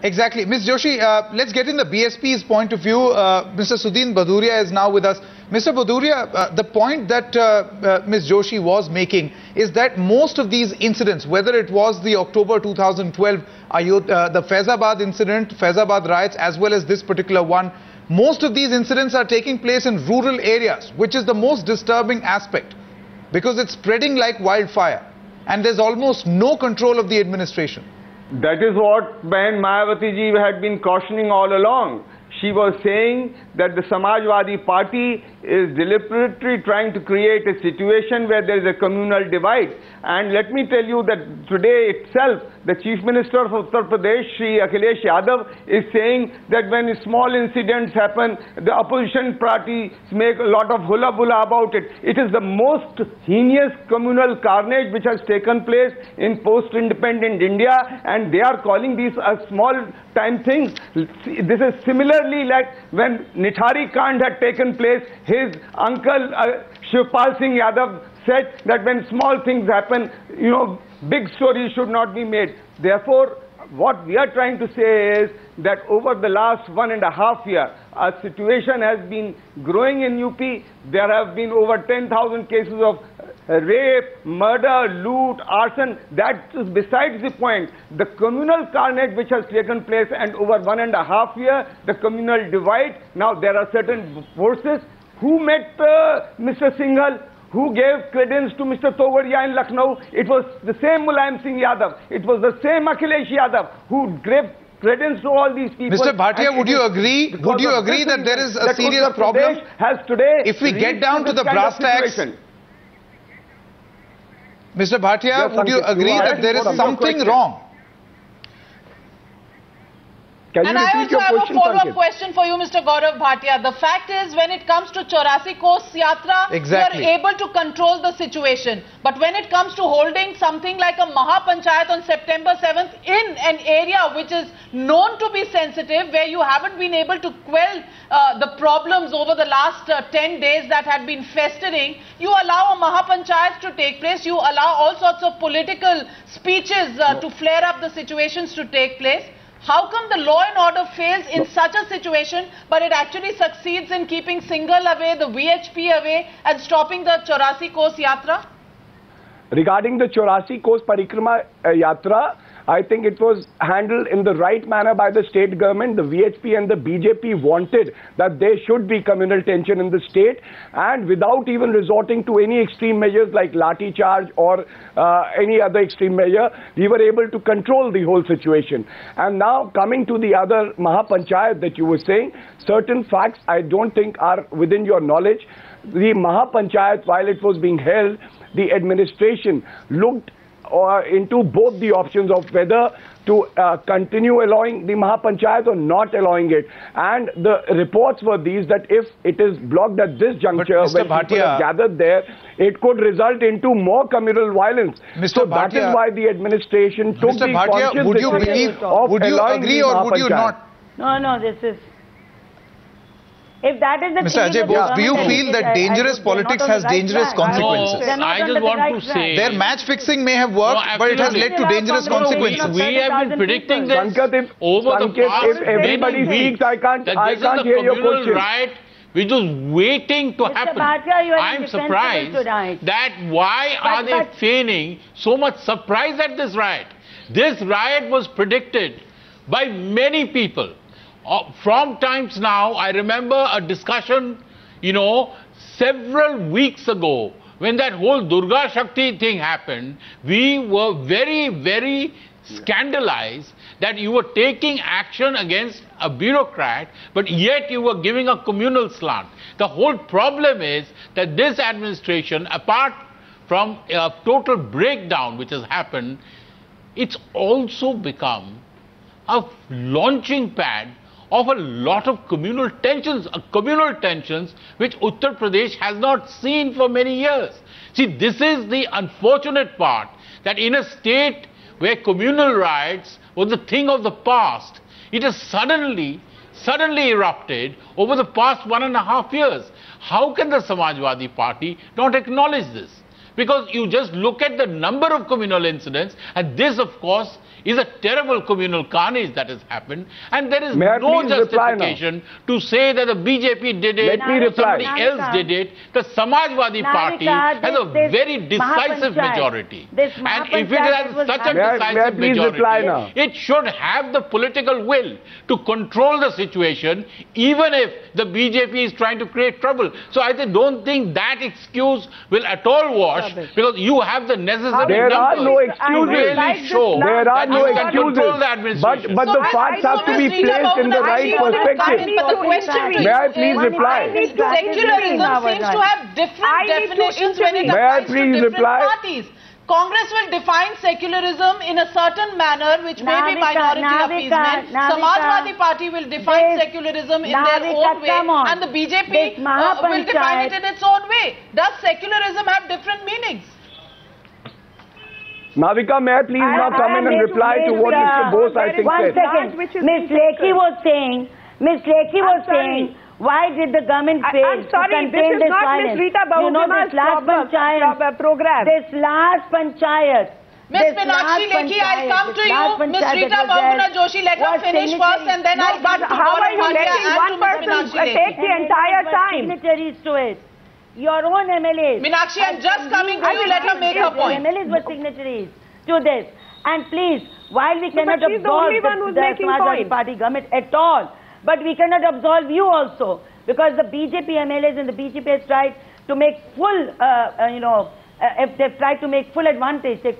Exactly. Ms. Joshi, let's get in the BSP's point of view. Mr. Sudhin Bhaduria is now with us. Mr. Bhaduria, the point that Ms. Joshi was making is that most of these incidents, whether it was the October 2012 the Faizabad incident, Faizabad riots, as well as this particular one, most of these incidents are taking place in rural areas, which is the most disturbing aspect, because it's spreading like wildfire and there's almost no control of the administration. That is what Bahan Mayawati ji had been cautioning all along. She was saying that the Samajwadi Party is deliberately trying to create a situation where there is a communal divide. And let me tell you that today itself, the Chief Minister of Uttar Pradesh, Shri Akhilesh Yadav, is saying that when small incidents happen, the opposition parties make a lot of hula-bula about it. It is the most heinous communal carnage which has taken place in post-independent India, and they are calling these small-time things. This is similarly like when Nithari Kand had taken place. His uncle Shivpal Singh Yadav said that when small things happen, big stories should not be made. Therefore, what we are trying to say is that over the last 1.5 years, a situation has been growing in UP. There have been over 10,000 cases of rape, murder, loot, arson. That is besides the point. The communal carnage which has taken place, and over 1.5 years, the communal divide. Now there are certain forces who met Mr. Singhal, who gave credence to Mr. Togadia in Lucknow. It was the same Mulayam Singh Yadav. It was the same Akhilesh Yadav who gave credence to all these people. Mr. Bhatia, would you agree? Would you agree that there is a serious problem? Has today if we get down to the brass tacks, Mr. Bhatia, would you agree that there is something wrong? And I also have a follow-up question for you, Mr. Gaurav Bhatia. The fact is, when it comes to 84 Kos Yatra, you are able to control the situation. But when it comes to holding something like a Mahapanchayat on September 7th in an area which is known to be sensitive, where you haven't been able to quell the problems over the last 10 days that had been festering, you allow a Mahapanchayat to take place, you allow all sorts of political speeches to flare up the situations to take place. How come the law and order fails in such a situation, but it actually succeeds in keeping Singhal away, the VHP away, and stopping the 84 Kos Yatra? Regarding the 84 Kos Parikrama Yatra, I think it was handled in the right manner by the state government. The VHP and the BJP wanted that there should be communal tension in the state, and without even resorting to any extreme measures like lathi charge or any other extreme measure, we were able to control the whole situation. And now coming to the other Mahapanchayat that you were saying, certain facts I don't think are within your knowledge. The Mahapanchayat, while it was being held, the administration looked into both the options of whether to continue allowing the Mahapanchayat or not allowing it. And the reports were these, that if it is blocked at this juncture, when people have gathered there, it could result into more communal violence. So that is why the administration took the conscious decision of would you agree or would you not? No, this is... If that is the Mr. Ajay Bose, do you feel that dangerous politics has dangerous consequences? No, I just want to say... Their match fixing may have worked, but it has led to dangerous consequences. We have been predicting this over the past if everybody speaks, I can't hear your question. Riot which was waiting to happen. I'm surprised that why are they feigning so much surprise at this riot? This riot was predicted by many people. From times now, I remember a discussion, several weeks ago, when that whole Durga Shakti thing happened. We were very, very scandalized that you were taking action against a bureaucrat, but yet you were giving a communal slant. The whole problem is that this administration, apart from a total breakdown which has happened, it's also become a launching pad of a lot of communal tensions which Uttar Pradesh has not seen for many years. See, this is the unfortunate part, that in a state where communal riots was the thing of the past, it has suddenly erupted over the past 1.5 years. How can the Samajwadi Party not acknowledge this? Because you just look at the number of communal incidents, and this, of course, is a terrible communal carnage that has happened, and there is no justification to say that the BJP did it or somebody else did it. The Samajwadi Party has a very decisive majority, and if it has such a decisive majority, it should have the political will to control the situation, even if the BJP is trying to create trouble. So I don't think that excuse will at all wash, because you have the necessary numbers to really show that you can control the administration. But the facts have to be placed in the right perspective. May I please reply? Secularism seems to have different definitions when it applies to different parties. Congress will define secularism in a certain manner which may be minority appeasement. Samajwadi Party will define secularism in their own way, and the BJP will define it in its own way. Does secularism have different meanings? Navika, may I please now come in and reply to what Mr. Bose I think said? 1 second. Ms. Lekhi was saying, why did the government fail to contain this violence? You know, this last program. This last panchayat. Ms. Meenakshi Lekhi, I'll come to you. Ms. Rita Bahuguna Joshi, let her finish first, and then I'll come to How are you letting one person take the entire time? Signatories to it. Your own MLAs. Meenakshi, I'm just coming to you. Let her make her point. MLAs were signatories to this. And please, while we cannot absolve the Samajwadi Party government at all, but we cannot absolve you also, because the BJP MLAs and the BJP has tried to make full, they've tried to make take full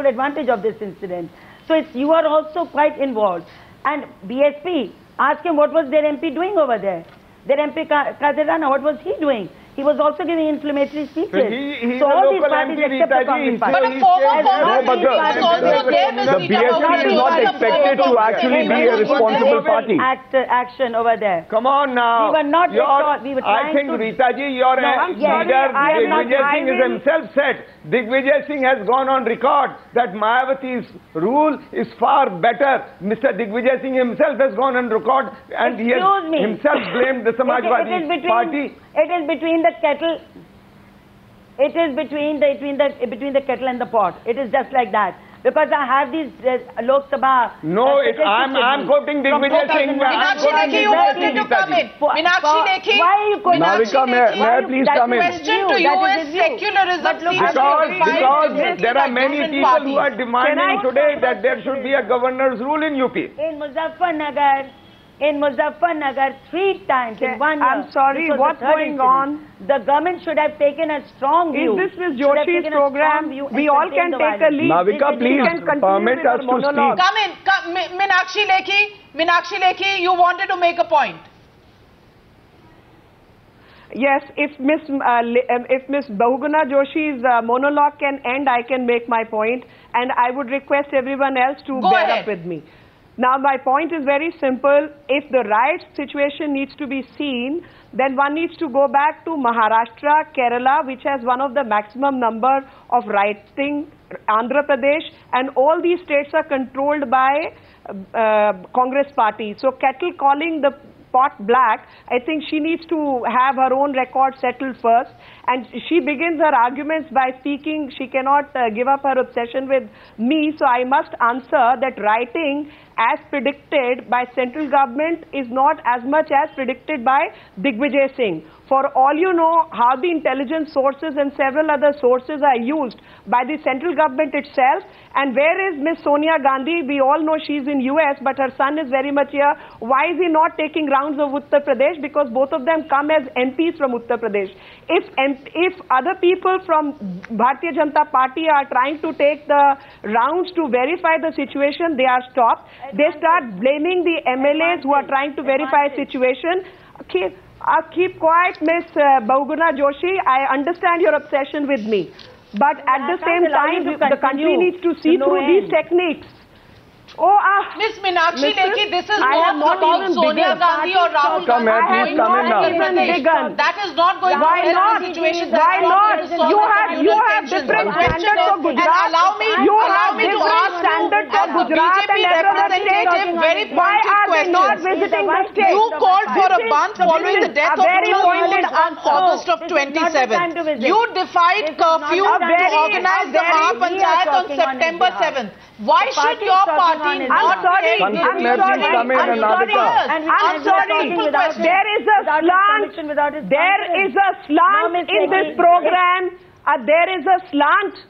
advantage of this incident. So you are also quite involved. And BSP, ask him what was their MP doing over there. Their MP Qadir Rana, what was he doing? He was also giving inflammatory speeches. He's so all these parties except the Congress Party. But a former was also there, the BSP is not expected to actually be a responsible party. Action over there. Come on now. We were not we were I think Rita ji, your leader Digvijay Singh is himself said, Digvijay Singh has gone on record that Mayawati's rule is far better. Mr. Digvijay Singh himself has gone on record and he has himself blamed the Samajwadi Party. It is between the kettle. It is between the kettle and the pot. It is just like that. Because I have these Lok Sabha. No, I'm quoting Digvijay Singh. Meenakshi Lekhi, you wanted to come in. Meenakshi Lekhi. Why are you quoting? Navika, may I please come in? Question to you is secularism. Because there are many people who are demanding today that there should be a governor's rule in UP. In Muzaffarnagar, 3 times in 1 year. I'm sorry, what's going on? The government should have taken a strong view. Is this Ms. Joshi's program? We all can take a lead. Navika, please permit us to speak. Come in. Meenakshi Lekhi, you wanted to make a point. Yes, if Ms. Bahuguna Joshi's monologue can end, I can make my point, and I would request everyone else to bear up with me. Now, my point is very simple. If the riot situation needs to be seen, then one needs to go back to Maharashtra, Kerala, which has one of the maximum number of rioting, Andhra Pradesh, and all these states are controlled by Congress Party. So, kettle calling the pot black, I think she needs to have her own record settled first. And she begins her arguments by speaking, she cannot give up her obsession with me. So I must answer that writing as predicted by central government is not as much as predicted by Digvijay Singh. For all you know, how the intelligence sources and several other sources are used by the central government itself. And where is Ms. Sonia Gandhi? We all know she's in US, but her son is very much here. Why is he not taking rounds of Uttar Pradesh? Because both of them come as MPs from Uttar Pradesh. If other people from Bharatiya Janata Party are trying to take the rounds to verify the situation, they are stopped. They start blaming the MLAs who are trying to verify a situation. Keep quiet, Ms. Bahuguna Joshi. I understand your obsession with me. But at the same time, the country needs to see through these techniques. Miss Meenakshi Lekhi, this is not about Sonia Gandhi or Rahul Gandhi. That is not going to help the situation. Why not? You have different standards for Gujarat. Allow me to ask standards for Gujarat and representative very pointed question. visiting the state. You called for a bunch following the death of Noor on August of 27. You defied curfew to organize the Mahapanchayat on September 7th. Why should your party not take I'm sorry. There is a slant. There is a slant in this program. There is a slant.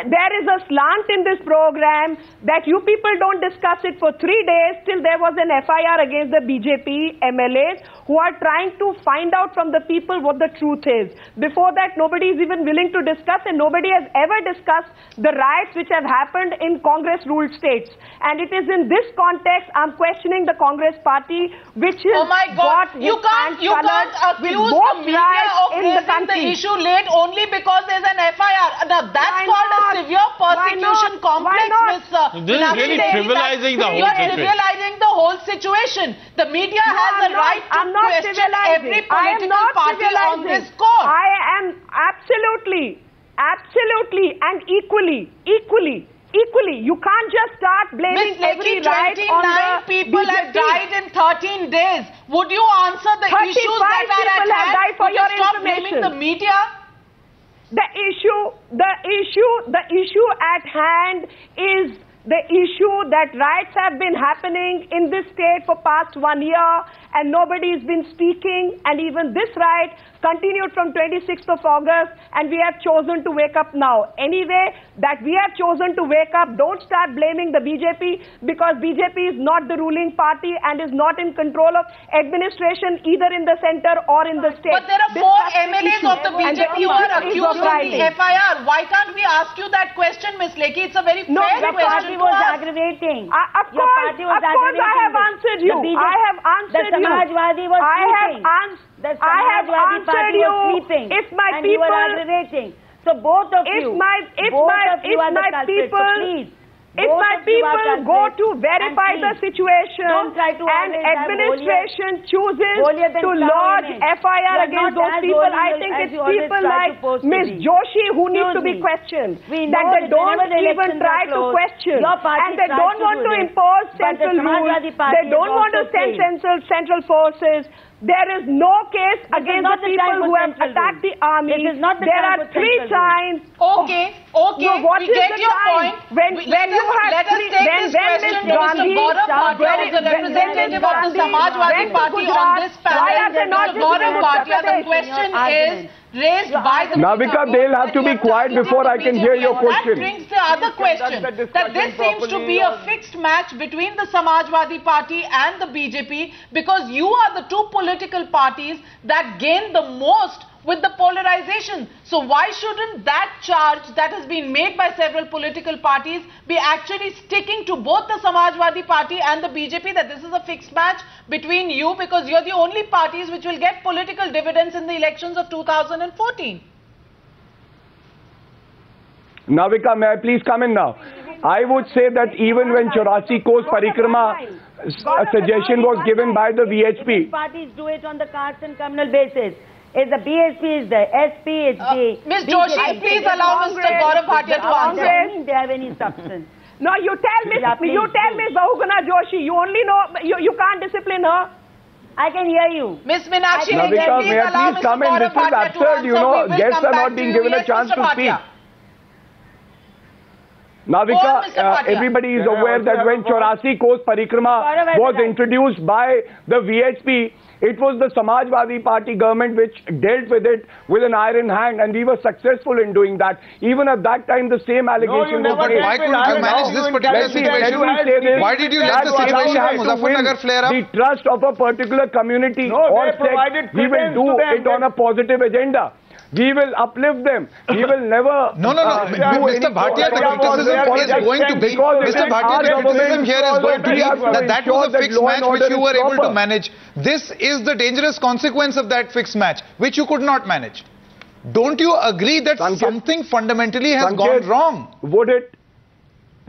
There is a slant in this program that you people don't discuss it for 3 days till there was an FIR against the BJP MLAs who are trying to find out from the people what the truth is. Before that, nobody is even willing to discuss, and nobody has ever discussed the riots which have happened in Congress-ruled states. And it is in this context I'm questioning the Congress party, which is oh my God, you can't accuse the media of raising the issue late only because there's an FIR. Now that's called a severe persecution complex, Ms. This is really trivializing the whole situation. You're trivializing the whole situation. The media has a right to question every political party on this score. I am absolutely and equally. You can't just start blaming every riot on the people BJP. have died in 13 days. Would you answer the issues that are at hand? Would you stop blaming the media? The issue at hand is the issue that riots have been happening in this state for past 1 year and nobody's been speaking, and even this riot continued from 26th of August, and we have chosen to wake up now. Anyway, that we have chosen to wake up, don't start blaming the BJP, because BJP is not the ruling party and is not in control of administration either in the center or in the state. But there are 4 MLAs of the BJP who are accused of the FIR. Why can't we ask you that question, Ms. Lekhi? It's a very fair question. Your party was aggravating. Of course, I have answered you. I have answered you. The Samajwadi was sleeping. I have answered you. If my people, you were aggravating. So both of you, if my people go to verify the situation and administration chooses to lodge FIR against those people, I think it's people like Ms. Joshi who need to be questioned. That they don't even try to question. And they don't want to impose central rules. They don't want to send central forces. There is no case against the people who have attacked the army. There are 3 signs. Okay, we get your point. Let us take this question to Mr. Gaurav Bhatia, who is the representative of the Samajwadi Party on this panel. Mr. Gaurav Bhatia, the question is raised by the Navika, they'll have to be quiet before I can hear your question. That brings the other question, that this seems to be a fixed match between the Samajwadi Party and the BJP, because you are the 2 political parties that gain the most with the polarization. So why shouldn't that charge that has been made by several political parties be actually sticking to both the Samajwadi Party and the BJP, that this is a fixed match between you, because you're the only parties which will get political dividends in the elections of 2014? Navika, may I please come in now? I would say that even when 84 Kos Parikrama a suggestion was given by the VHP. Parties do it on the caste and communal basis. It's the BSP, it's the SP, it's the... Ms. Joshi, please allow Mr. Gaurav Bhatia to answer. I don't think they have any substance. No, you tell Ms. Bahuguna Joshi, you only know, you can't discipline her. I can hear you. Ms. Meenakshi, Navika, may I please come in? This is absurd, you know, guests are not being given a chance to speak. Navika, everybody is aware that when 84 Kos Parikrama was introduced by the VHP, it was the Samajwadi Party government which dealt with it with an iron hand, and we were successful in doing that. Even at that time, the same allegation was made. Why couldn't you manage this particular situation? Why did you let the situation in Muzaffarnagar flare up? The trust of a particular community or sect, we will do it on a positive agenda. We will uplift them. We will never... Mr. Bhatia, the criticism is going to be... Mr. Bhatia, the criticism here is going to be that was a fixed match which you were able to manage. This is the dangerous consequence of that fixed match, which you could not manage. Don't you agree that something fundamentally has gone wrong? Would it...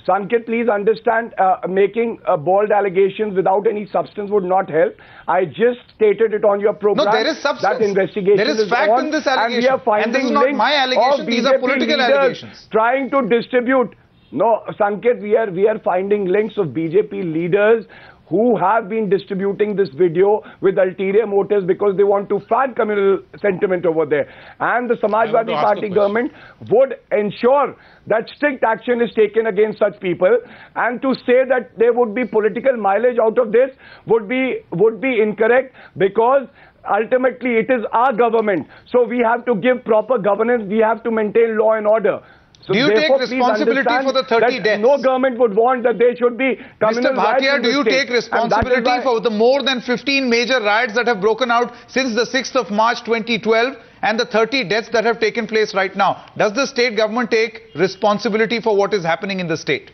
Sanket, please understand, making bold allegations without any substance would not help. I just stated it on your program. No, there is substance. That investigation there is fact in this allegation. And we are finding and this is not my allegation. These are political allegations. Trying to distribute. No, Sanket, we are finding links of BJP leaders who have been distributing this video with ulterior motives because they want to fan communal sentiment over there. And the Samajwadi Party government would ensure that strict action is taken against such people. And to say that there would be political mileage out of this would be incorrect, because ultimately it is our government. So we have to give proper governance. We have to maintain law and order. So do you take responsibility for the 30 deaths? No government would want that there should be communal riots. Mr. Bhatia, do you take responsibility for the more than 15 major riots that have broken out since the 6th of March 2012 and the 30 deaths that have taken place right now? Does the state government take responsibility for what is happening in the state?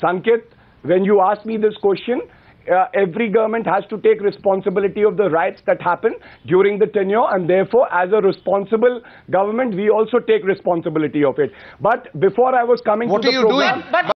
Sanketh, when you ask me this question, every government has to take responsibility of the riots that happen during the tenure, and therefore as a responsible government we also take responsibility of it. But before I was coming to the program,